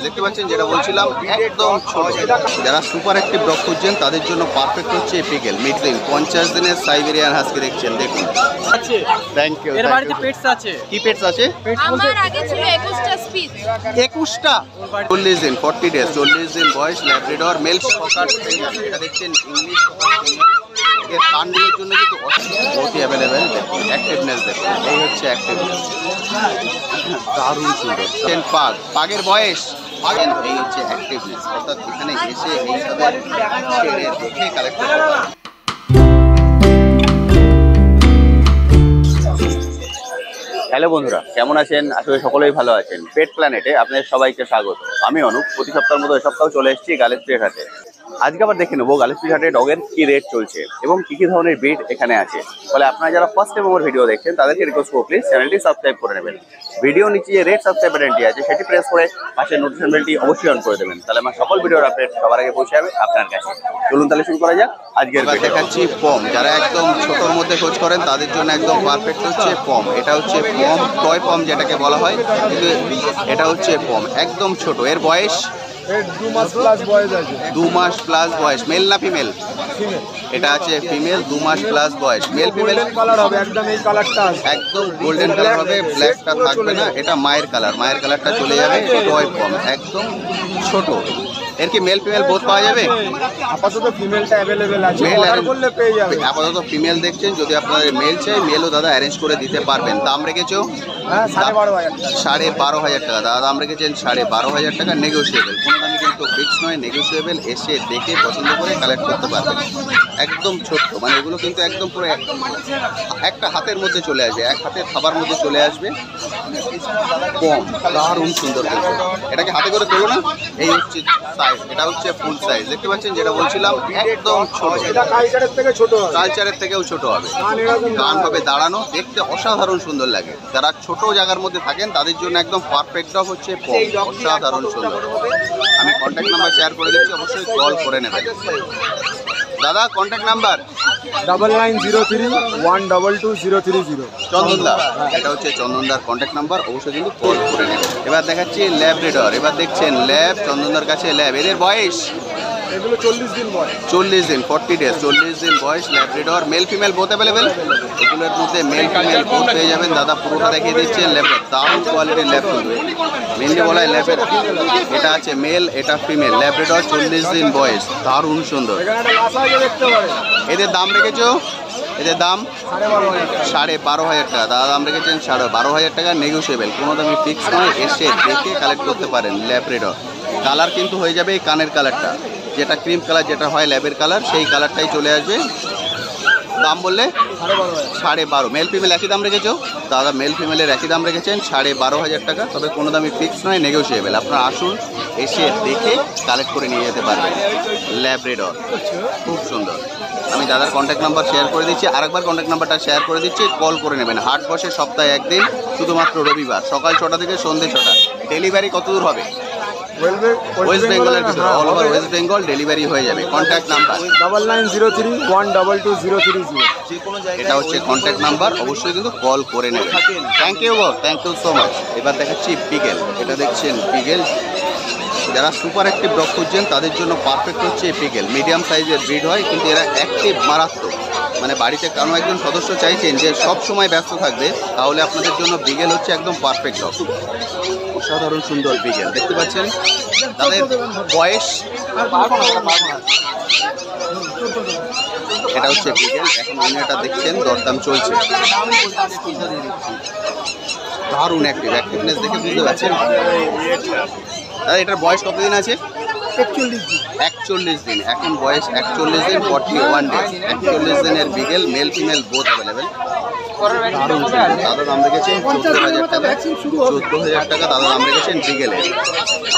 দেখতে পাচ্ছেন যেটা বলছিলাম একদম ছোট। যারা সুপার অ্যাক্টিভ ডগ খুঁজছেন তাদের জন্য পারফেক্ট হচ্ছে এপিকেল মিডদিন 50 দিনের সাইবেরিয়ান হাস্কি দেখছেন। দেখুন থ্যাংক ইউ। এর বাড়িতে পেটস আছে। কি পেটস আছে? আমার আগে ছিল 21টা স্পিচ। 21টা 40 দিন 40 ডেজ 40 দিন বয়স ল্যাব্রাডর মেল শকার। এটা দেখছেন ইংলিশ এর কান্ডের জন্য কিন্তু বহুতই অ্যাভেলেবেল। দেখুন অ্যাক্টিভনেস দেখুন, এই হচ্ছে অ্যাক্টিভনেস, দারুণ সুন্দর। পাগের বয়স এই হচ্ছে অ্যাক্টিভনেস, অর্থাৎ এখানে এসে এইভাবে ছেড়ে দেখে কালেক্ট করতে পারে। হ্যালো বন্ধুরা, কেমন আছেন? আসলে সকলেই ভালো আছেন। পেট প্ল্যানেটে আপনাদের সবাইকে স্বাগত। আমি অনুপ। প্রতি সপ্তাহের মতো সপ্তাহ চলে এসেছি গ্যালেক্সি হাটে। আজকে আবার দেখে নেবো গ্যালেক্সি হাটে ডগের কি রেট চলছে এবং কি কি ধরনের ব্রিড এখানে আছে। ফলে আপনারা যারা ফার্স্ট টাইম আমার ভিডিও দেখছেন তাদেরকে রিকোয়েস্ট করব প্লিজ চ্যানেলটি সাবস্ক্রাইব করে নেবেন। ভিডিও নিচে যে রেড সাবস্ক্রাইব বাটনটি আছে সেটি প্রেস করে পাশে নোটিফিকেশন বেলটি অবশ্যই অন করে দেবেন, তাহলে আমার সকল ভিডিওর আপডেট সবার আগে পৌঁছে যাবে আপনার কাছে। চলুন তাহলে শুরু করা যাক। আজকের দেখাচ্ছি পম। যারা একদম ছোটোর মধ্যে খোঁজ করেন তাদের জন্য একদম পারফেক্ট হচ্ছে পম। এটা হচ্ছে পম, টয় পম যেটাকে বলা হয়, কিন্তু এটা হচ্ছে পম, একদম ছোট। এর বয়স 2 মাস প্লাস বয়স আছে। 2 মাস প্লাস বয়স। মেল না ফিমেল? এটা আছে ফিমেল, 2 মাস প্লাস বয়স। মেল ফিমেল কালার হবে একদম, এই কালারটা একদম গোল্ডেন কালার হবে, ব্ল্যাকটা থাকবে না। এটা মায়ের কালার, মায়ের কালারটা চলে যাবে। টয় পম একদম ছোট। এর কি মেল ফিমেল বোধ পাওয়া যাবে? আপাতত ফিমেলটা अवेलेबल আছে, মেল অর্ডার করলে পেয়ে যাবে। আপাতত ফিমেল দেখছেন, যদি আপনাদের মেল চাই মেলও দাদা অ্যারেঞ্জ করে দিতে পারবেন। দাম রেখেছো? হ্যাঁ 12,500 12,500 টাকা দাদা দাম রেখেছেন। 12,500 টাকা নেগোসিয়েবল, কোনো দামই কিন্তু ফিক্স নয়, নেগোসিয়েবল। এসে দেখে পছন্দ করে কালেক্ট করতে পারবেন। একদম ছোট্ট, মানে এগুলো কিন্তু একদম পুরো একটা হাতের মধ্যে চলে আসবে, এক হাতের খাবার মধ্যে চলে আসবে। কম, দারুণ সুন্দর। এটাকে হাতে করে তোলো না, এই হচ্ছে সাইজ। এটা হচ্ছে ফুল সাইজ, দেখতে পাচ্ছেন যেটা বলছিলাম একদম ছোট। এটা কালচারের থেকে ছোট হবে, কালচারের থেকেও ছোট হবে। কান হবে দাঁড়ানো, দেখতে অসাধারণ সুন্দর লাগে। যারা ছোট জায়গার মধ্যে থাকেন তাদের জন্য একদম পারফেক্ট ডগ হচ্ছে পম, অসাধারণ সুন্দর। আমি কন্ট্যাক্ট নাম্বার শেয়ার করে দিচ্ছি, অবশ্যই কল করে নেবেন। দাদা কন্ট্যাক্ট নাম্বার 9903122030। চন্দনদা, এটা হচ্ছে চন্দনদার কন্ট্যাক্ট নাম্বার, অবশ্যই কিন্তু কল করে নেবেন। এবার দেখাচ্ছি ল্যাব্রাডর। এবার দেখছেন ল্যাব, চন্দনদার কাছে ল্যাব। এদের বয়স এগুলো 40 দিন বয়স, 40 দিন 40 ডেজ 40 দিন বয়স Labrador. Mail female both available. এগুলোর মধ্যে মেল ফিমেল বোথ পেয়ে যাবেন। দাদা পুরোটা দেখিয়ে দিচ্ছেন ল্যাবের, দারুণ কোয়ালিটির ল্যাব কিন্তু মেনলি বলা হয় ল্যাবের। এটা আছে মেল, এটা ফিমেল। ল্যাব্রাডর 40 দিন বয়স, দারুণ সুন্দর। এখানে একটা লাসা দেখতে পারেন। এদের দাম রেখেছো? এদের দাম 12,500 টাকা দাদা দাম রেখেছেন। 12,500 টাকা নেগোসিয়েবল, কোনো দামই ফিক্স নয়। এসে দেখে কালেক্ট করতে পারেন ল্যাব্রাডর। কালার কিন্তু হয়ে যাবে এই কানের কালারটা, যেটা ক্রিম কালার যেটা হয় ল্যাবের কালার, সেই কালারটাই চলে আসবে। দাম বললে 12,500। মেল ফিমেল একই দাম রেখেছো? দাদা মেল ফিমেলের একই দাম রেখেছেন, 12,500 টাকা। তবে কোনো দামই ফিক্স নয়, নেগোসিয়েবল। আপনারা আসুন, এসে দেখে কালেক্ট করে নিয়ে যেতে পারবেন ল্যাব্রাডর, খুব সুন্দর। আমি দাদার কন্ট্যাক্ট নাম্বার শেয়ার করে দিচ্ছি, আরেকবার কন্ট্যাক্ট নাম্বারটা শেয়ার করে দিচ্ছি, কল করে নেবেন। হাট বসে সপ্তাহে একদিন, শুধুমাত্র রবিবার, সকাল 6টা থেকে সন্ধ্যে 6টা। ডেলিভারি কত দূর হবে? ওয়েস্ট বেঙ্গলের ভিতরে, all over West Bengal delivery হয়ে যাবে। Contact number 9903122030। এটা হচ্ছে কন্ট্যাক্ট নাম্বার, অবশ্যই কিন্তু কল করে নেবেন। থ্যাংক ইউ গো, থ্যাংক ইউ সো মাচ। এবার দেখাচ্ছি বিগেল। এটা দেখছেন বিগেল। যারা সুপার অ্যাক্টিভ ডগ খুঁজছেন তাদের জন্য পারফেক্ট হচ্ছে বিগেল। মিডিয়াম সাইজের ব্রিড হয়, কিন্তু এরা অ্যাক্টিভ মারাত্মক। মানে বাড়িতে কোনো একজন সদস্য চাইছেন যে সব সময় ব্যস্ত থাকবে, তাহলে আপনাদের জন্য বিগেল হচ্ছে একদম পারফেক্ট ডগ। অসাধারণ সুন্দর বিগেল, দেখতে পাচ্ছেন। তাদের বয়স, এটা হচ্ছে বিগেল। এখন এটা দেখছেন দরদাম চলছে। দারুণ অ্যাক্টিভ, অ্যাক্টিভনেস দেখে বুঝতে পারছেন। দাদা এটার বয়স কতদিন আছে? 41 দিন। এখন বয়স 41 দিন, 41 ডেজ। 41 দিনের বিগেল, মেল ফিমেল বোথ অ্যাভেলেবেল। দারুণ সুন্দর। দাদা দাম রেখেছেন 14,000 টাকা। 14,000 টাকা দাদা দাম রেখেছেন বিগেলের।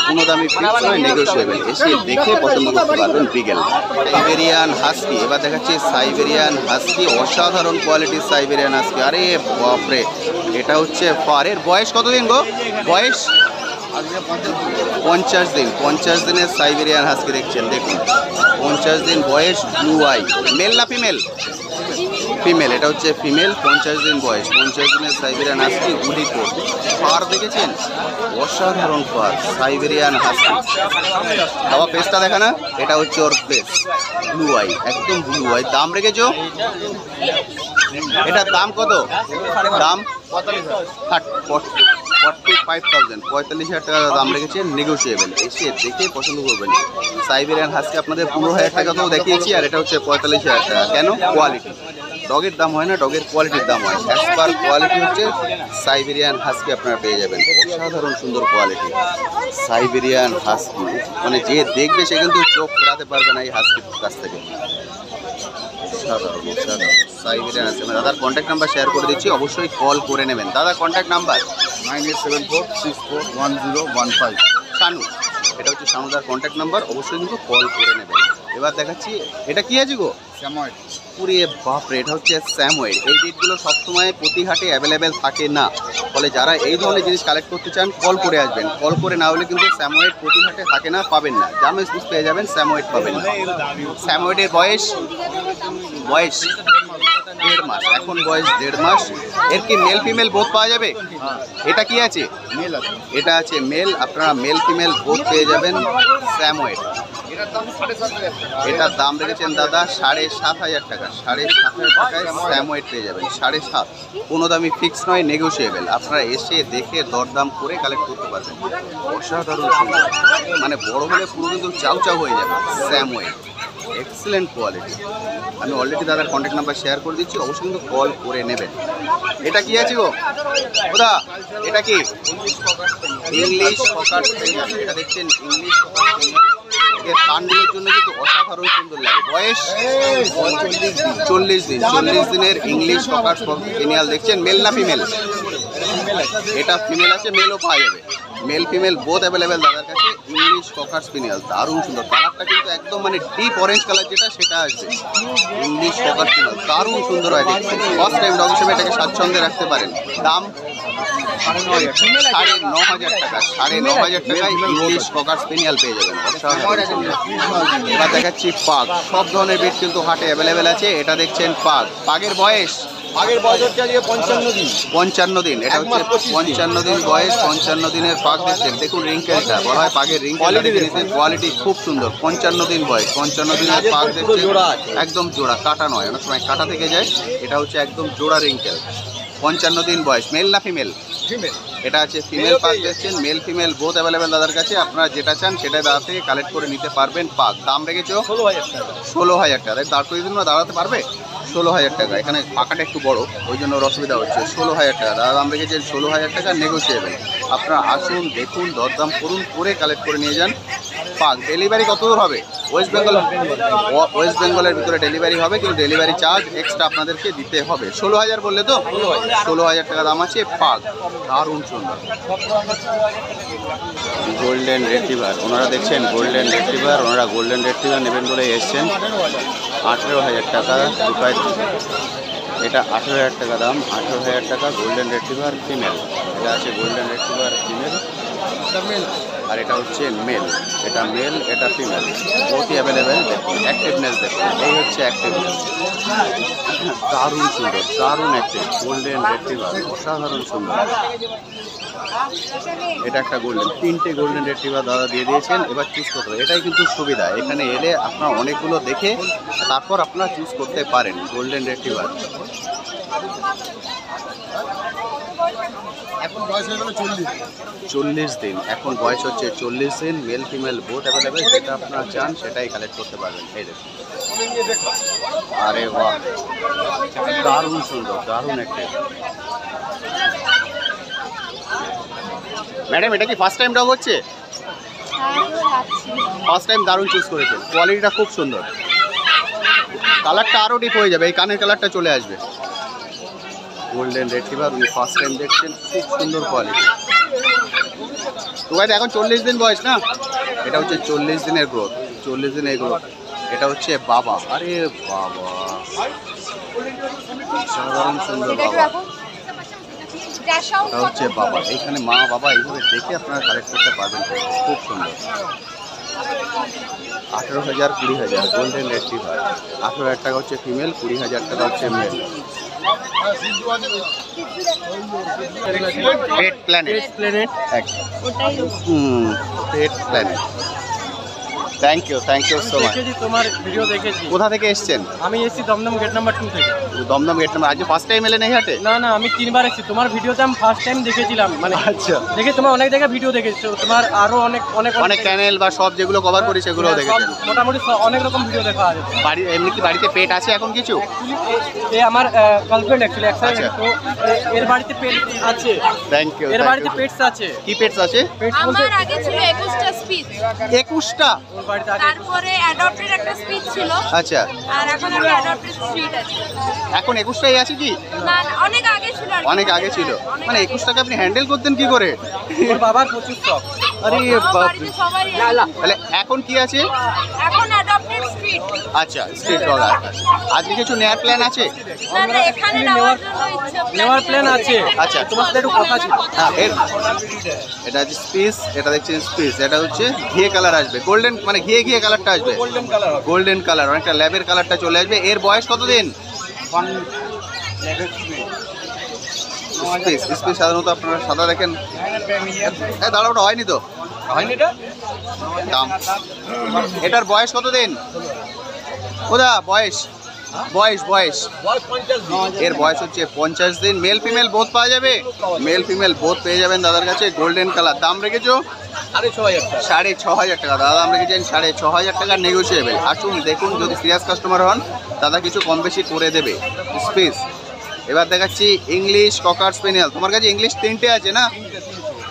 কোনো দামি ফিক্স নয়, নেগোসিয়েবল। এসে দেখে পছন্দ করতে পারবেন বিগেল। Siberian husky. এবার দেখাচ্ছি সাইবেরিয়ান হাস্কি, অসাধারণ কোয়ালিটির সাইবেরিয়ান হাস্কি। আরে বাপরে, এটা হচ্ছে ফারের। বয়স কতদিন গো? বয়স 50 দিন। 50 দিনের সাইবেরিয়ান হাস্কি দেখছেন, দেখুন 50 দিন বয়স, ব্লু আই। মেল না ফিমেল? ফিমেল, এটা হচ্ছে ফিমেল, 50 দিন বয়স, 50 দিনের সাইবেরিয়ান হাস্কি গুলি কোট। ফার দেখেছেন, অসাধারণ ফার, সাইবেরিয়ান হাস্কি। বাবা ফেসটা দেখা না, এটা হচ্ছে ওর ফেস, ব্লু আই, একদম ব্লু আই। দাম রেখেছো? এটার দাম কত? দাম 45,000, 45,000 টাকা দাম রেখেছে, নেগোসিয়েবল। এসে দেখে পছন্দ করবেন। সাইবেরিয়ান হাস্কি আপনাদের 15,000 টাকাতেও দেখিয়েছি, আর এটা হচ্ছে 45,000 টাকা। কেন? কোয়ালিটি। ডগের দাম হয় না, ডগের কোয়ালিটির দাম হয়। অ্যাজ পার কোয়ালিটি হচ্ছে সাইবেরিয়ান হাস্কি আপনারা পেয়ে যাবেন। অসাধারণ সুন্দর কোয়ালিটি সাইবেরিয়ান হাস্কি, মানে যে দেখবে সে কিন্তু চোখ ফেরাতে পারবে না এই হাস্কির কাছ থেকে। অসাধারণ অসাধারণ সাইবেরিয়ান হাস্কি। আমি দাদার কন্ট্যাক্ট নাম্বার শেয়ার করে দিচ্ছি, অবশ্যই কল করে নেবেন। দাদা কন্ট্যাক্ট নাম্বার 9874641015। শানু, এটা হচ্ছে শানুদার কন্ট্যাক্ট নাম্বার, অবশ্যই কিন্তু কল করে নেবেন। এবার দেখাচ্ছি, এটা কি আছে গো? স্যাময়েড। পুরে বাপরে, এটা হচ্ছে স্যামওয়েড। এই বিটগুলো সবসময় প্রতি হাটে অ্যাভেলেবেল থাকে না, ফলে যারা এই ধরনের জিনিস কালেক্ট করতে চান কল করে আসবেন। কল করে না হলে কিন্তু স্যামওয়েড প্রতি হাটে থাকে না, পাবেন না। জামের পিস পেয়ে যাবেন, স্যামওয়েড পাবেন না। স্যামওয়েডের বয়স 1.5 মাস, এখন বয়স 1.5 মাস। এর কি মেল ফিমেল বোথ পাওয়া যাবে? এটা কি আছে? মেল আছে। এটা আছে মেল, আপনারা মেল ফিমেল বোথ পেয়ে যাবেন। স্যামওয়েড, এটার দাম রেখেছেন দাদা 7,500 টাকা। 7,500 টাকায় স্যামওয়েড পেয়ে যাবেন। 7.5, কোনো দামই ফিক্স নয়, নেগোসিয়েবল। আপনারা এসে দেখে দরদাম করে কালেক্ট করতে পারবেন। অসাধারণ সুন্দর, মানে বড় হলে পুরো কিন্তু চাউ চাউ হয়ে যাবে। স্যামওয়েড, এক্সেলেন্ট কোয়ালিটি। আমি অলরেডি দাদার কন্ট্যাক্ট নাম্বার শেয়ার করে দিচ্ছি, অবশ্যই কিন্তু কল করে নেবেন। এটা কি আছে গো দাদা? এটা কি? ইংলিশ ককার স্পেনিয়াল। এটা দেখছেন ইংলিশ ককার স্পেনিয়াল। এর কান্ডের জন্য কিন্তু অসাধারণ সুন্দর লাগে। বয়স 40 দিন। 40 দিনের ইংলিশ ককার স্পেনিয়াল দেখছেন। মেল না ফিমেল? এটা ফিমেল আছে, মেলও পাওয়া যাবে। মেল ফিমেল বোথ অ্যাভেলেবেল দাদার কাছে। ইংলিশ ককার স্পেনিয়াল, দারুণ সুন্দর। কালারটা কিন্তু একদম মানে ডিপ অরেঞ্জ কালার, যেটা সেটা আসবে। ইংলিশ ককার স্পেনিয়াল দারুণ সুন্দর হয় দেখতে। ফার্স্ট টাইম ডগ হিসেবে এটাকে স্বাচ্ছন্দ্যে রাখতে পারেন। দাম 9,500 টাকা। 9,500 টাকায় ইংলিশ ককার স্পেনিয়াল পেয়ে যাবেন। অসাধারণ সুন্দর। এবার দেখাচ্ছি পাগ। সব ধরনের বিট কিন্তু হাটে অ্যাভেলেবেল আছে। এটা দেখছেন পাগ। পাগের বয়স, আগের বয়স হচ্ছে আজকে 55 দিন। 55 দিন। এটা হচ্ছে 55 দিন বয়স। 55 দিনের পাগ দেখছেন। দেখুন রিঙ্কেলটা, বলা হয় পাগের রিঙ্কেল। কোয়ালিটি খুব সুন্দর। 55 দিন বয়স, 55 দিনের পাগ দেখছেন। একদম জোড়া, কাটা নয়, অনেক সময় কাটা থেকে যায়। এটা হচ্ছে একদম জোড়া রিঙ্কেল। 55 দিন বয়স। মেল না ফিমেল? ফিমেল। এটা আছে ফিমেল পাগ দেখছেন। মেল ফিমেল বোথ অ্যাভেলেবেল দাদার কাছে। আপনারা যেটা চান সেটা দাদা থেকে কালেক্ট করে নিতে পারবেন। পাগ দাম রেখেছো 16,000 টাকা। 16,000 টাকা। দাঁড় করে দিন না, দাঁড়াতে পারবে? 16,000 টাকা। এখানে পাকাটা একটু বড়, ওই জন্য ওর অসুবিধা হচ্ছে। 16,000 টাকা দাদা দাম রেখেছেন। 16,000 টাকা, নেগোসিয়েবল। আপনারা আসুন, দেখুন, দরদাম করুন, করে কালেক্ট করে নিয়ে যান। পাক ডেলিভারি কত দূর হবে? ওয়েস্ট বেঙ্গলের ভিতরে ডেলিভারি হবে, কিন্তু ডেলিভারি চার্জ এক্সট্রা আপনাদেরকে দিতে হবে। 16,000 বললে তো? 16,000 টাকা দাম আছে। পাক দারুণ সুন্দর। গোল্ডেন রেট্রিভার, ওনারা দেখছেন গোল্ডেন রেট্রিভার। ওনারা গোল্ডেন রেট্রিভার নেবেন বলে এসছেন। 18,000 টাকা উপায়। এটা 18,000 টাকা দাম। 18,000 টাকা গোল্ডেন রেট্রিভার ফিমেল। এটা আছে গোল্ডেন রেট্রিভার ফিমেল, আর এটা হচ্ছে মেল। এটা মেল, এটা ফিমেল, বহুতই অ্যাভেলেবেল। দেখুন অ্যাক্টিভনেস, দেখুন এই হচ্ছে অ্যাক্টিভনেস। দারুণ সুন্দর, দারুণ অ্যাক্টিভ গোল্ডেন রেট্রিভার, অসাধারণ সুন্দর। এটা একটা গোল্ডেন, 3টে গোল্ডেন রেট্রিভার দাদা দিয়ে দিয়েছেন। এবার চুজ করতে হবে, এটাই কিন্তু সুবিধা। এখানে এলে আপনারা অনেকগুলো দেখে তারপর আপনারা চুজ করতে পারেন গোল্ডেন রেট্রিভার। এখন বয়স হয়ে গেল 40 দিন। এখন বয়স হচ্ছে 40 দিন। Mail female both available. যেটা আপনারা চান সেটাই কালেক্ট করতে পারবেন। এই দেখুন, আরে বাহ, দারুণ সুন্দর, দারুণ একটা। ম্যাডাম এটা কি ফার্স্ট টাইম ডগ হচ্ছে? ফার্স্ট টাইম, দারুণ চুজ করেছেন। কোয়ালিটিটা খুব সুন্দর, কালারটা আরও ডিপ হয়ে যাবে, এই কানের কালারটা চলে আসবে। গোল্ডেন রেট্রিভার উনি ফার্স্ট টাইম দেখছেন, খুব সুন্দর কোয়ালিটি। তো ভাই এখন 40 দিন বয়স না? এটা হচ্ছে 40 দিনের গ্রোথ, 40 দিনের গ্রোথ। এটা হচ্ছে বাবা, আরে বাবা সাধারণ সুন্দর বাবা। এটা হচ্ছে বাবা। এইখানে মা বাবা এইভাবে দেখে আপনারা কালেক্ট করতে পারবেন, খুব সুন্দর। 18,000 20,000 গোল্ডেন রেট্রিভার। 18,000 টাকা হচ্ছে ফিমেল, 20,000 টাকা হচ্ছে male. Pet planet pet planet. Thank you so much. দেখেছি তোমার ভিডিও দেখেছি। কোথা থেকে এসছেন? আমি এসেছি দমদম গেট নাম্বার 2 থেকে। Dum Dum gate number. আজ ফার্স্ট টাইম এলেন এই হাটে? না না, আমি 3বার এসেছি। তোমার ভিডিওতে আমি ফার্স্ট টাইম দেখেছিলাম, মানে আচ্ছা, দেখে তোমার অনেক জায়গায় ভিডিও দেখেছো, তোমার আরো অনেক অনেক অনেক চ্যানেল বা সব যেগুলো কভার করি সেগুলোও দেখেছেন। মোটামুটি অনেক রকম ভিডিও দেখা আছে। বাড়ি এমনি কি বাড়িতে পেট আছে এখন কিছু? এই আমার গার্লফ্রেন্ড অ্যাকচুয়ালি আচ্ছা। তো এর বাড়িতে পেট আছে। Thank you. এর বাড়িতে পেটস আছে। কি পেটস আছে? পেটস বলতে আমার আগে ছিল 21টা স্পিচ, 21টা? ওর বাড়িতে আগে তারপরে অ্যাডপ্টেড একটা স্পিচ ছিল, আচ্ছা, আর এখন একটা অ্যাডপ্টেড স্ট্রিট আছে। এখন 21টাই আছে কি? না না, অনেক আগে ছিল আর কি। অনেক আগে ছিল। অনেক মানে আগে। 21টাকে আপনি হ্যান্ডেল করতেন কি করে? ওর বাবার প্রচুর শখ। আরে আমার বাপ রে। বাড়িতে সবারই আছে। তাহলে এখন কি আছে? এখন অ্যাডপ্টেড স্ট্রিট। আচ্ছা, স্ট্রিট ডগ আছে। আজকে কিছু নেয়ার প্ল্যান আছে? না না, এখানে নেওয়ার জন্য ইচ্ছা নেওয়ার প্ল্যান আছে। আচ্ছা, তোমার সাথে একটু কথা ছিল। হ্যাঁ, এটা হচ্ছে স্পিস, এটা দেখছেন স্পিস, এটা হচ্ছে ঘিয়ে কালার আসবে, গোল্ডেন মানে ঘিয়ে ঘিয়ে কালারটা আসবে, গোল্ডেন কালার। গোল্ডেন কালার, অনেকটা ল্যাবের কালারটা চলে আসবে। এর বয়স কতদিন? স্পিস স্পিস সাধারণত আপনারা সাদা দেখেন। দাঁড়া, ওটা হয়নি তো? হয়নি এটা? দাম। এটার বয়স কতদিন? ওদা বয়স বয়স বয়স এর বয়স হচ্ছে 50 দিন। মেল ফিমেল বোথ পাওয়া যাবে? মেল ফিমেল বোথ পেয়ে যাবেন দাদার কাছে। Golden colour. দাম রেখেছো 6,500 টাকা। দাদা দাম রেখেছেন 6,500 টাকা, নেগোসিয়েবল। আসুন দেখুন, যদি সিরিয়াস কাস্টমার হন দাদা কিছু কম বেশি করে দেবে। স্পেস। এবার দেখাচ্ছি ইংলিশ ককার স্পেনিয়াল। তোমার কাছে ইংলিশ 3টে আছে না?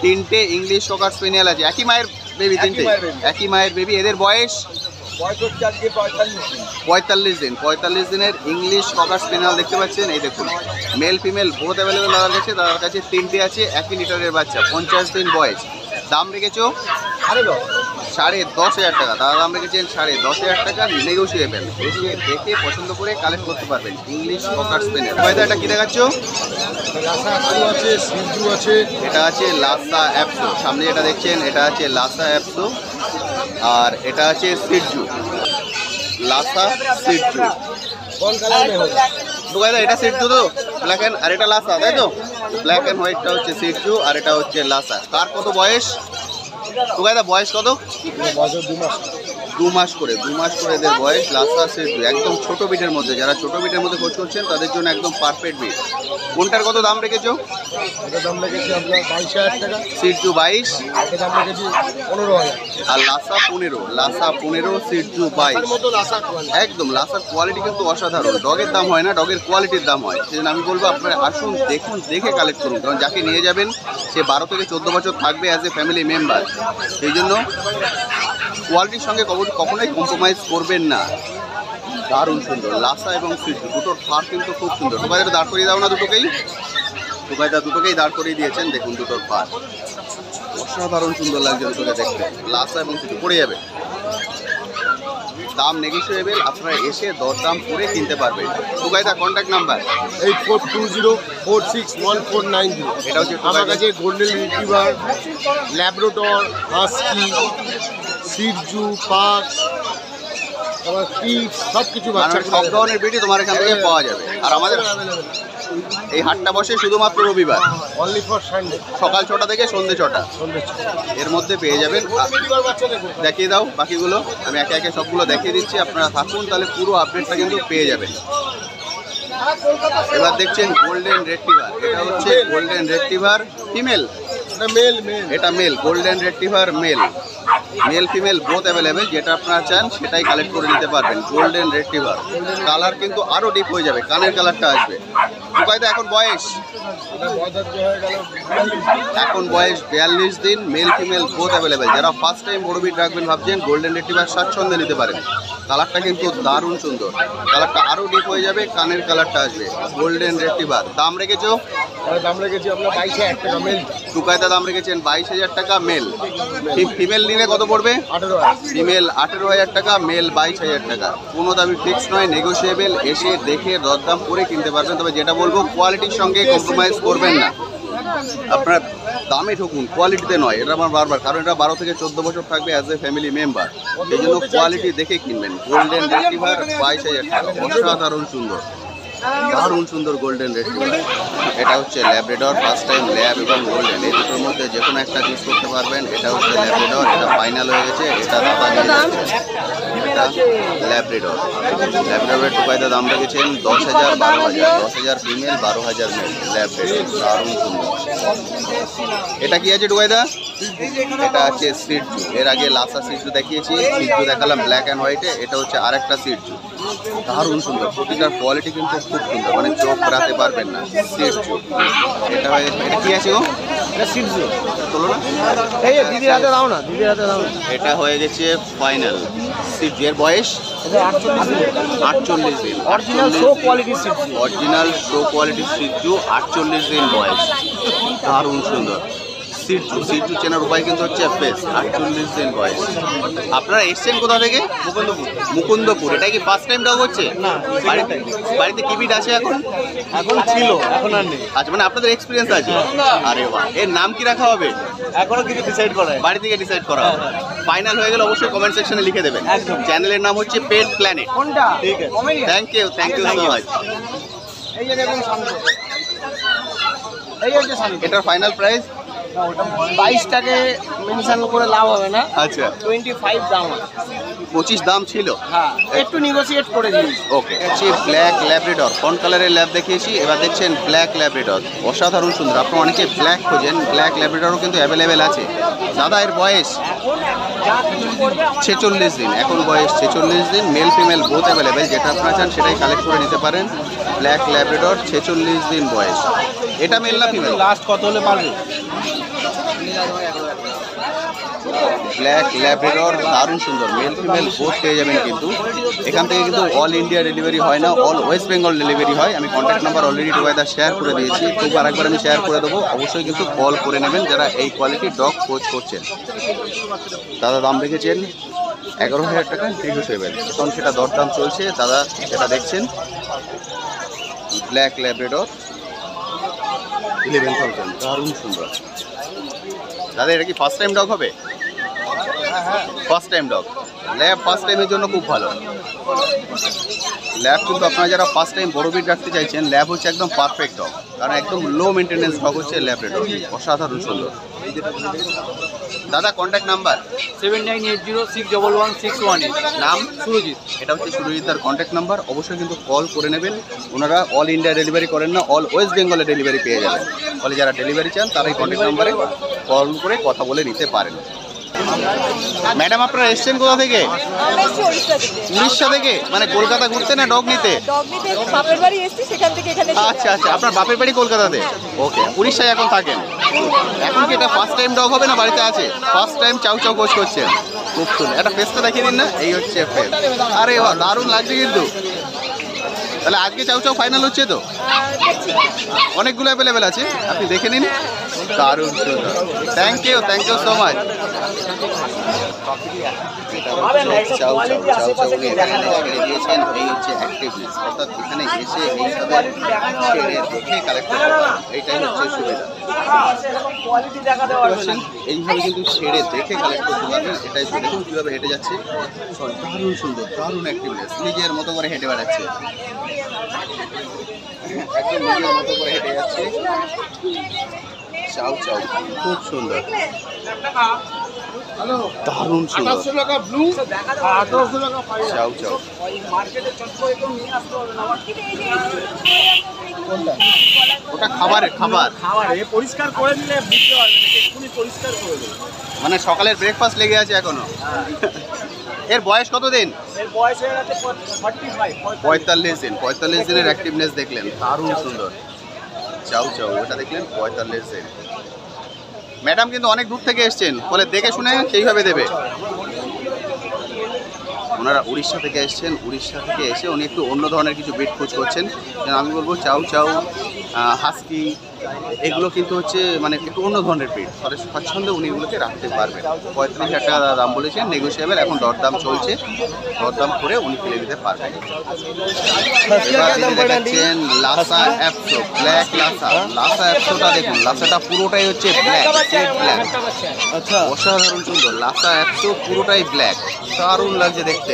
3টে ইংলিশ ককার স্পেনিয়াল আছে। একই মায়ের বেবি? 3টে একই মায়ের বেবি। এদের বয়স 45 দিন। 45 দিনের ইংলিশ ককার স্পেনিয়াল দেখতে পাচ্ছেন। এই দেখুন, মেল ফিমেল বোথ অ্যাভেলেবেল দাদার কাছে। দাদার কাছে 3টে আছে, 1 লিটারের বাচ্চা, 50 দিন বয়স। দাম রেখেছো 10,500 টাকা। দাদা দাম রেখেছেন 10,500 টাকা, নেগোসিয়েবল। এসে দেখে পছন্দ করে কালেক্ট করতে পারবেন। ইংলিশ ককার স্পেনিয়াল। ভাইদা এটা কি দেখাচ্ছ? আছে, সিজু আছে। এটা আছে লাসা অ্যাপসো। সামনে যেটা দেখছেন এটা আছে লাসা অ্যাপসো, আর এটা আছে সিটজু। লাসা সিটজু। কোন কালার হবে? দুগাইদা এটা সিটজু তো ব্ল্যাক অ্যান্ড, আর এটা লাসা, তাই তো? ব্ল্যাক অ্যান্ড হোয়াইটটা হচ্ছে সিটজু, আর এটা হচ্ছে লাসা। কার কত বয়স? দুগাইদা বয়স কত? বছর 2 মাস। 2 মাস করে এদের বয়স। লাসা সিটজু একদম ছোট বিটের মধ্যে, যারা ছোট বিটের মধ্যে খোঁজ করছেন তাদের জন্য একদম পারফেক্ট বিট। কোনটার কত দাম রেখেছো? এটা দাম রেখেছি আপনার 22,000 টাকা। সিটজু 22, এটা দাম রেখেছি 15,000। আর লাসা 15। লাসা 15, সিটজু 22। মতো আশা করি। একদম লাসার কোয়ালিটি কিন্তু অসাধারণ। ডগের দাম হয় না, ডগের কোয়ালিটির দাম হয়। সেজন্য আমি বলবো আপনারা আসুন, দেখুন, দেখে কালেক্ট করুন। কারণ যাকে নিয়ে যাবেন সে 12 থেকে 14 বছর থাকবে অ্যাজ এ ফ্যামিলি মেম্বার। সেই জন্য কোয়ালিটির সঙ্গে কখনোই কম্প্রোমাইজ করবেন না। দারুণ সুন্দর লাসা এবং সিটজু দুটোর ফার কিন্তু খুব সুন্দর। টোকাইদা দাঁড় করিয়ে দাও না দুটোকেই। টোকাইদা দুটোকেই দাঁড় করিয়ে দিয়েছেন। দেখুন দুটোর ফার অসাধারণ সুন্দর লাগছে দুটোকে দেখতে। লাসা এবং সিটজু পড়ে যাবে। দাম নেগোসিয়েবল, আপনারা এসে দরদাম করে কিনতে পারবেন। টুকাইদা কন্ট্যাক্ট নাম্বার 8420461490। এটা হচ্ছে আমার কাছে golden retriever, Labrador, husky, Shih Tzu, পাক, আবার পিট সব কিছু বাচ্চা সব ধরনের বিটি তোমার এখান থেকে পাওয়া যাবে। আর আমাদের এই হাটটা বসে শুধুমাত্র রবিবার, অনলি ফর সানডে, সকাল 6টা থেকে সন্ধ্যে 6টা সন্ধ্যে এর মধ্যে পেয়ে যাবেন। দেখিয়ে দাও বাকিগুলো, আমি একে একে সবগুলো দেখিয়ে দিচ্ছি। আপনারা থাকুন, তাহলে পুরো আপডেটটা কিন্তু পেয়ে যাবেন। এবার দেখছেন গোল্ডেন রেট্রিভার। এটা হচ্ছে গোল্ডেন রেট্রিভার ফিমেল, মেল। এটা male. Golden retriever male, male female both available. যেটা আপনারা চান সেটাই কালেক্ট করে নিতে পারবেন। গোল্ডেন রেট্রিভার কালার কিন্তু আরও ডিপ হয়ে যাবে, কানের কালারটা আসবে। টুকাইদা এখন বয়স 42 দিন। Mail female both available. যারা ফার্স্ট টাইম বড় বিট রাখবেন ভাবছেন, গোল্ডেন রেট্রিভার স্বাচ্ছন্দ্যে নিতে পারেন। কালারটা কিন্তু দারুণ সুন্দর, কালারটা আরও ডিপ হয়ে যাবে, কানের কালারটা আসবে। গোল্ডেন রেট্রিভার দাম রেখেছো? দাম রেখেছি আপনার 22,000 টাকা মেল। টুকাইদা দাম রেখেছেন 22,000 টাকা মেল। ফিমেল নিলে কত পড়বে? 18,000। ফিমেল 18,000 টাকা, মেল 22,000 টাকা। কোনো দামি ফিক্স নয়, নেগোসিয়েবল। এসে দেখে দরদাম করে কিনতে পারবেন। তবে যেটা বলবো, কোয়ালিটির সঙ্গে কম্প্রোমাইজ করবেন না। আপনার দামে ঠকুন, কোয়ালিটিতে নয়। এটা আমার বারবার, কারণ এটা 12 থেকে 14 বছর থাকবে অ্যাজ এ ফ্যামিলি মেম্বার, এই জন্য কোয়ালিটি দেখে কিনবেন। গোল্ডেন রিট্রিভার 22,000 টাকা, অসাধারণ সুন্দর, দারুণ সুন্দর গোল্ডেন রিট্রিভার। এটা হচ্ছে ল্যাব্রাডর, ফার্স্ট টাইম ল্যাব এবং গোল্ডেন এই দুটোর মধ্যে যে কোনো একটা চুজ করতে পারবেন। এটা হচ্ছে ল্যাব্রাডর, এটা ফাইনাল হয়ে গেছে, এটা দাদা নিয়ে যাচ্ছে। এটা ল্যাব্রাডর, ল্যাব্রাডরের টুকাইতে দাম রেখেছেন 10,000, 12,000, 10,000 ফিমেল, 12,000 মেল ল্যাব্রাডর, দারুণ সুন্দর। এটা কি আছে টুকাইদা? এটা আছে সিটজু। এর আগে লাসা সিটজু দেখিয়েছি, সিটজু দেখালাম ব্ল্যাক অ্যান্ড হোয়াইটে, এটা হচ্ছে আরেকটা সিটজু, দারুণ সুন্দর। প্রতিটার কোয়ালিটি কিন্তু খুব সুন্দর, মানে চোখ রাতে পারবেন না। সিটজু এটা হয়ে গেছে। এটা কি আছে গো? এটা সিটজু তোলো না, এই যে দিদির হাতে দাও না, দিদির হাতে দাও না। এটা হয়ে গেছে ফাইনাল সিটজু। এর বয়স এটা 48 দিন, original show quality shih tzu, original show quality shih tzu, 48 দিন বয়স, দারুণ সুন্দর। সিটজু, সিটজু চেনার উপায় কিন্তু হচ্ছে ফেস, 48 দিন বয়স। আপনারা এসছেন কোথা থেকে? মুকুন্দপুর। এটা কি ফার্স্ট টাইম ডগ হচ্ছে? না, বাড়িতে কি বিট আছে এখন? এখন ছিল, এখন আর নেই। আচ্ছা, মানে আপনাদের এক্সপিরিয়েন্স আছে। আরে বাহ, এর নাম কি রাখা হবে? এখনো কিছু ডিসাইড করা হয়। বাড়ি থেকে ডিসাইড করা হবে। ফাইনাল হয়ে গেলে অবশ্যই কমেন্ট সেকশনে লিখে দেবেন। একদম। চ্যানেলের নাম হচ্ছে পেট প্ল্যানেট। কোনটা? ঠিক আছে, থ্যাংক ইউ সো মাচ। এই যে দেখুন সামনে, এই হচ্ছে সামনে। এটার ফাইনাল প্রাইস 22টাকে মেনশন করে লাভ হবে না। আচ্ছা, 25 দাম আছে। 25 দাম ছিল। হ্যাঁ, একটু নেগোশিয়েট করে দিন। ওকে, ব্ল্যাক ল্যাব্রাডর, কোন কালারের ল্যাব দেখিয়েছি, এবার দেখছেন ব্ল্যাক ল্যাব্রাডর, অসাধারণ সুন্দর। আপনারা অনেকে ব্ল্যাক খোঁজেন, ব্ল্যাক ল্যাব্রাডরও কিন্তু অ্যাভেলেবেল আছে। দাদা এর বয়স 46 দিন, এখন বয়স 46 দিন, মেল ফিমেল বোথ অ্যাভেলেবেল। যেটা আপনারা চান সেটাই কালেক্ট করে নিতে পারেন। ব্ল্যাক ল্যাব্রাডর, 46 দিন বয়স। এটা মেল না ফিমেল? লাস্ট কত হলে পারবে? ব্ল্যাক ল্যাব্রাডর, দারুণ সুন্দর, মেল ফিমেল বোথ পেয়ে যাবেন। কিন্তু এখান থেকে কিন্তু অল ইন্ডিয়া ডেলিভারি হয় না, অল ওয়েস্ট বেঙ্গল ডেলিভারি হয়। আমি contact number already together share করে দিয়েছি, তবু আরেকবার আমি শেয়ার করে দেবো। অবশ্যই কিন্তু কল করে নেবেন যারা এই কোয়ালিটির ডগ খোঁজ করছেন। দাদা দাম রেখেছেন 11,000 টাকা নেগোশিয়েবল, এখন সেটা দরদাম চলছে। দাদা যেটা দেখছেন ব্ল্যাক ল্যাব্রাডর 11,000, দারুণ সুন্দর। দাদা এটা কি ফার্স্ট টাইম ডগ হবে? First time dog, lab first টাইমের জন্য খুব ভালো। ল্যাব কিন্তু আপনারা যারা ফার্স্ট টাইম বড় বিট রাখতে চাইছেন, ল্যাব হচ্ছে একদম পারফেক্ট ডগ, কারণ একদম লো মেনটেন্যান্স ডগ হচ্ছে ল্যাব্রাডর, অসাধারণ সুন্দর। দাদা কন্ট্যাক্ট নাম্বার 7980611618, নাম সুরজিৎ। এটা হচ্ছে সুরজিৎ দার কন্ট্যাক্ট নাম্বার, অবশ্যই কিন্তু কল করে নেবেন। ওনারা অল ইন্ডিয়া ডেলিভারি করেন না, অল ওয়েস্ট বেঙ্গলে ডেলিভারি পেয়ে যাবেন। ফলে যারা ডেলিভারি চান তারাই কন্ট্যাক্ট নাম্বারে কল করে কথা বলে নিতে পারেন। ম্যাডাম আপনারা এসছেন কোথা থেকে? আমরা এসেছি ওড়িশা থেকে। উড়িষ্যা থেকে, মানে কলকাতা ঘুরতে না ডগ নিতে? ডগ নিতে বাপের বাড়ি এসেছি, সেখান থেকে এখানে চলে আচ্ছা আচ্ছা, আপনার বাপের বাড়ি কলকাতাতে? ওকে, উড়িষ্যায় এখন থাকেন। এখন কি এটা ফার্স্ট টাইম ডগ হবে না বাড়িতে আছে? ফার্স্ট টাইম চাউ চাউ কোচ করছেন, খুব সুন্দর। একটা ফেসটা দেখিয়ে দিন না, এই হচ্ছে ফেস। আরে বাহ, দারুণ লাগছে কিন্তু। তাহলে আজকে চাউ চাউ ফাইনাল হচ্ছে তো? দেখছি। অনেকগুলো অ্যাভেলেবেল আছে, আপনি দেখে নিন। দারুণ সুন্দর, থ্যাংক ইউ সো মাচ। চাউ চাউ চাউ চাউ উনি এখানে ছেড়ে দিয়েছেন, এই হচ্ছে অ্যাক্টিভনেস, অর্থাৎ এখানে এসে এইভাবে ছেড়ে দেখে কালেক্ট করতে পারেন, এইটাই হচ্ছে সুবিধা। এইভাবে কিন্তু ছেড়ে দেখে কালেক্ট করতে পারবেন, এটাই দেখুন কীভাবে হেঁটে যাচ্ছে। দারুণ সুন্দর, দারুণ অ্যাক্টিভনেস, নিজের মতো করে হেঁটে বেড়াচ্ছে, একদম নিজের মতো করে হেঁটে যাচ্ছে। চাউ চাউ খুব সুন্দর, দারুণ সুন্দর। 1800 টাকা ব্লু, 1800 টাকা চাউ চাউ ওটা খাবারের খাবার, পরিষ্কার করে দিলে বুঝতে পারবেন, এক্ষুনি পরিষ্কার করে দেবে। মানে সকালের ব্রেকফাস্ট লেগে আছে এখনো। এর বয়স কত দিন? এর বয়স হয়ে গেছে 45। 45 দিন, 45 দিনের অ্যাক্টিভনেস দেখলেন, দারুণ সুন্দর। চাউ চাউ ওটা দেখলেন 45 দিন। ম্যাডাম কিন্তু অনেক দূর থেকে এসছেন, ফলে দেখে শুনে সেইভাবে দেবে। ওনারা উড়িষ্যা থেকে এসছেন, উড়িষ্যা থেকে এসে উনি একটু অন্য ধরনের কিছু বিট খোঁজ করছেন। আমি বলবো চাউ চাউ, হাস্কি, এগুলো কিন্তু হচ্ছে মানে একটু অন্য ধরনের ব্রিড, ফলে স্বচ্ছন্দে উনি এগুলোকে রাখতে পারবেন। 35,000 টাকা দাম বলেছেন, নেগোসিয়েবল, এখন দরদাম চলছে, দরদাম করে উনি ফেলে দিতে পারবেন। এবার তিনি দেখাচ্ছেন লাসা অ্যাপসো, ব্ল্যাক লাসা। লাসা অ্যাপসোটা দেখুন, লাসাটা পুরোটাই হচ্ছে ব্ল্যাক, জেড ব্ল্যাক, আচ্ছা অসাধারণ সুন্দর। লাসা অ্যাপসো পুরোটাই ব্ল্যাক, দারুণ লাগছে দেখতে,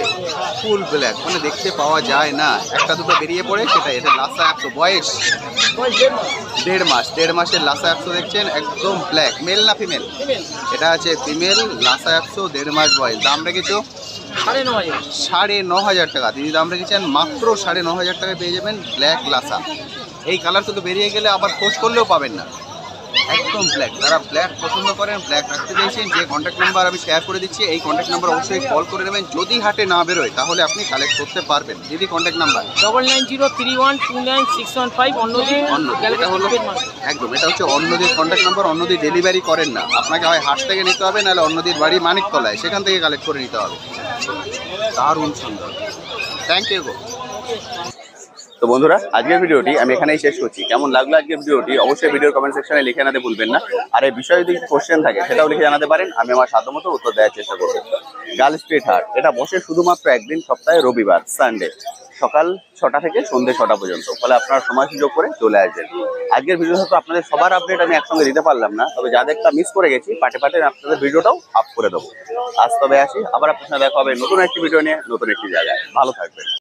ফুল ব্ল্যাক, মানে দেখতে পাওয়া যায় না, একটা দুটো বেরিয়ে পড়ে সেটাই। এটা লাসা অ্যাপসো, বয়স 1.5 মাস। 1.5 মাসের লাসা অ্যাপসো দেখছেন, একদম ব্ল্যাক। মেল না ফিমেল? এটা আছে ফিমেল লাসা অ্যাপসো, 1.5 মাস বয়স। দাম রেখেছো 9,500 টাকা। তিনি দাম রেখেছেন মাত্র 9,500 টাকায় পেয়ে যাবেন ব্ল্যাক লাসা। এই কালার কিন্তু বেরিয়ে গেলে আবার খোঁজ করলেও পাবেন না, একদম ব্ল্যাক। যারা ব্ল্যাক পছন্দ করেন, ব্ল্যাক রাখতে চাইছেন, যে কন্ট্যাক্ট নাম্বার আমি শেয়ার করে দিচ্ছি, এই কন্ট্যাক্ট নাম্বার অবশ্যই কল করে নেবেন। যদি হাটে না বেরোয় তাহলে আপনি কালেক্ট করতে পারবেন। দিদি কন্ট্যাক্ট নাম্বার 9903129615 অন্যদিন এটা হলো একদম, এটা হচ্ছে অন্যদের কন্ট্যাক্ট নাম্বার। অন্যদের ডেলিভারি করেন না, আপনাকে হয় হাট থেকে নিতে হবে, নাহলে অন্যদের বাড়ি মানিকতলায়, সেখান থেকে কালেক্ট করে নিতে হবে। দারুণ সুন্দর, থ্যাংক ইউ। তো বন্ধুরা, আজকের ভিডিওটি আমি এখানেই শেষ করছি। কেমন লাগলো আজকের ভিডিওটি অবশ্যই ভিডিওর কমেন্ট সেকশনে লিখে জানাতে ভুলবেন না। আর এই বিষয়ে যদি কোশ্চেন থাকে সেটাও লিখে জানাতে পারেন, আমি আমার সাধ্যমতো উত্তর দেওয়ার চেষ্টা করব। গার্ল স্ট্রিট হাট এটা বসে শুধুমাত্র একদিন সপ্তাহে, রবিবার সানডে, সকাল 6টা থেকে সন্ধ্যে 6টা পর্যন্ত। ফলে আপনারা সময় সুযোগ করে চলে আসবেন। আজকের ভিডিও হয়তো আপনাদের সবার আপডেট আমি একসঙ্গে দিতে পারলাম না, তবে যাদেরটা মিস করে গেছি পাটে পাটে আপনাদের ভিডিওটাও আপ করে দেবো। আজ তবে আসি, আবার আপনার সাথে দেখা হবে নতুন একটি ভিডিও নিয়ে, নতুন একটি জায়গায়। ভালো থাকবেন।